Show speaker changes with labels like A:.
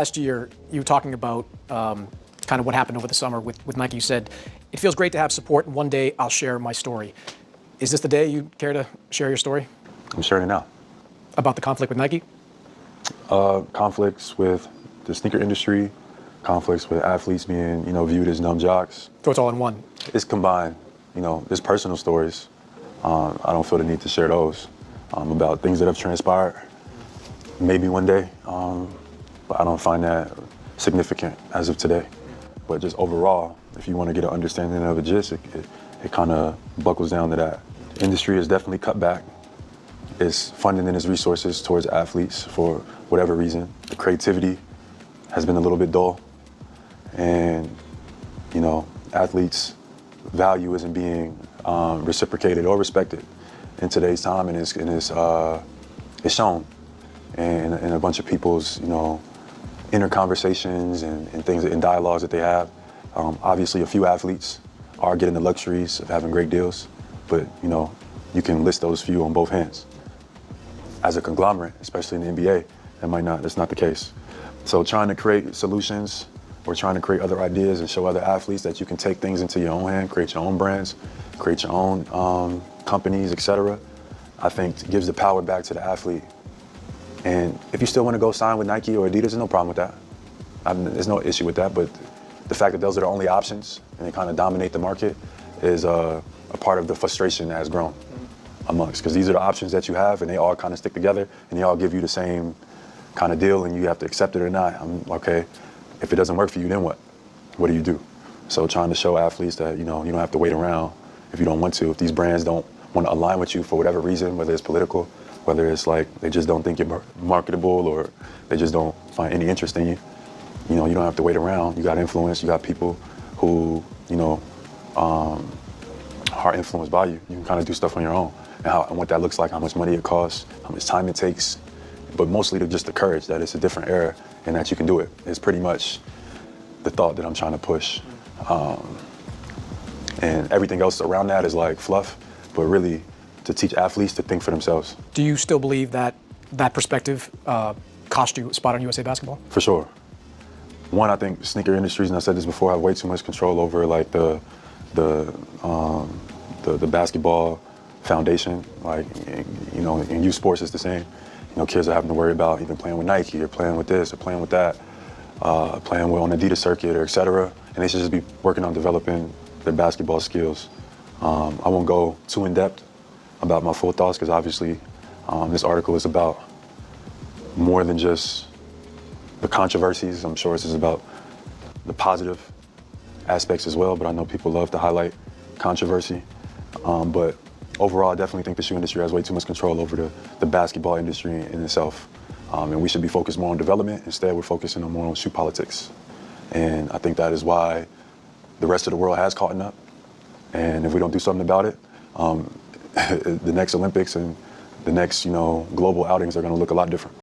A: Last year, you were talking about kind of what happened over the summer with Nike. You said, it feels great to have support, and one day I'll share my story. Is this the day you care to share your story?
B: I'm sharing it now.
A: About the conflict with Nike?
B: Conflicts with the sneaker industry, conflicts with athletes being, viewed as dumb jocks.
A: So it's all in one?
B: It's combined. It's personal stories. I don't feel the need to share those about things that have transpired. Maybe one day, but I don't find that significant as of today. But just overall, if you want to get an understanding of the gist, it kind of buckles down to that. The industry has definitely cut back. It's funding its resources towards athletes for whatever reason. The creativity has been a little bit dull. And, athletes' value isn't being reciprocated or respected in today's time, and it's shown in a bunch of people's, inner conversations and things and dialogues that they have. Obviously, a few athletes are getting the luxuries of having great deals, but, you can list those few on both hands. As a conglomerate, especially in the NBA, that's not the case. So trying to create solutions or trying to create other ideas and show other athletes that you can take things into your own hand, create your own brands, create your own companies, etc., I think gives the power back to the athlete. And if you still want to go sign with Nike or Adidas, there's no problem with that. There's no issue with that, but the fact that those are the only options and they kind of dominate the market is a part of the frustration that has grown amongst, because these are the options that you have and they all kind of stick together and they all give you the same kind of deal and you have to accept it or not. Okay, if it doesn't work for you, then what? What do you do? So trying to show athletes that, you don't have to wait around if you don't want to. If these brands don't want to align with you for whatever reason, whether it's political, whether it's like they just don't think you're marketable or they just don't find any interest in you, you don't have to wait around. You got influence, you got people who, are influenced by you. You can kind of do stuff on your own. And what that looks like, how much money it costs, how much time it takes, but mostly just the courage that it's a different era and that you can do it. It's pretty much the thought that I'm trying to push. And everything else around that is like fluff, but really to teach athletes to think for themselves.
A: Do you still believe that that perspective cost you a spot on USA Basketball?
B: For sure. One, I think sneaker industries, and I said this before, have way too much control over like the basketball foundation. Like, in youth sports it's the same. Kids are having to worry about even playing with Nike or playing with this or playing with that, playing on the Adidas circuit or et cetera. And they should just be working on developing their basketball skills. I won't go too in depth about my full thoughts because obviously this article is about more than just the controversies. I'm sure this is about the positive aspects as well, but I know people love to highlight controversy. But overall, I definitely think the shoe industry has way too much control over the basketball industry in itself. And we should be focused more on development. Instead, we're focusing more on shoe politics. And I think that is why the rest of the world has caught up. And if we don't do something about it, the next Olympics and the next, global outings are going to look a lot different.